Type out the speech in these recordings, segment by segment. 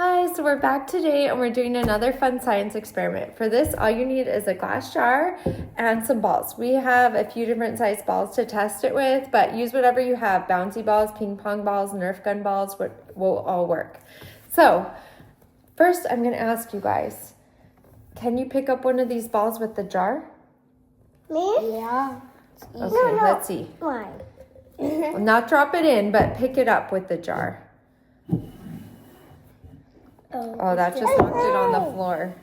Hi, so we're back today and we're doing another fun science experiment. For this, all you need is a glass jar and some balls. We have a few different size balls to test it with, but use whatever you have. Bouncy balls, ping pong balls, Nerf gun balls will all work. So first I'm going to ask you guys, can you pick up one of these balls with the jar? Me? Yeah. Okay, let's see. Why? Not drop it in, but pick it up with the jar. Oh, that just knocked it on the floor.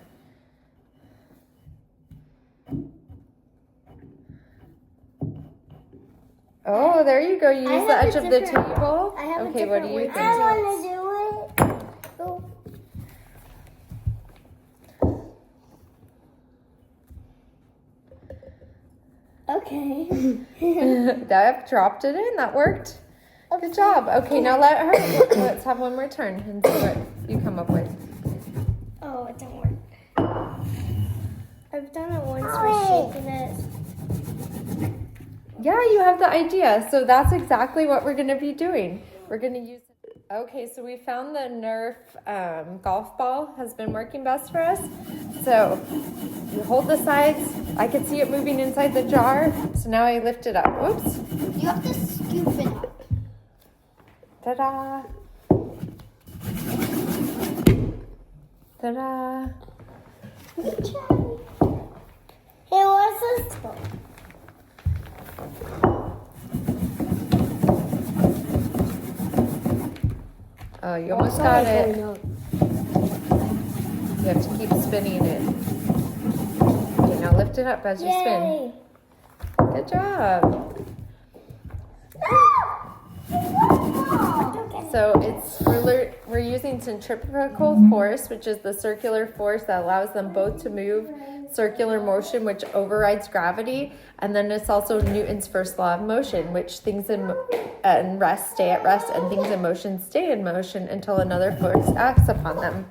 Oh, there you go. You use the edge of the table. Okay, what do you think? I want to do it. Okay. That dropped it in. That worked. Good job. Okay, now let's have one more turn and see what you come up with. Oh, it didn't work. I've done it once with shaking it. Yeah, you have the idea. So that's exactly what we're going to be doing. We're going to use... Okay, so we found the Nerf golf ball has been working best for us. So you hold the sides. I can see it moving inside the jar. So now I lift it up. Whoops. You have to scoop it up. Ta-da! Ta-da! Hey, what's this? Oh, you almost got it. You have to keep spinning it. Okay, now lift it up as you spin. Good job. So we're using centrifugal force, which is the circular force that allows them both to move, circular motion, which overrides gravity, and then it's also Newton's first law of motion, which things in rest stay at rest and things in motion stay in motion until another force acts upon them.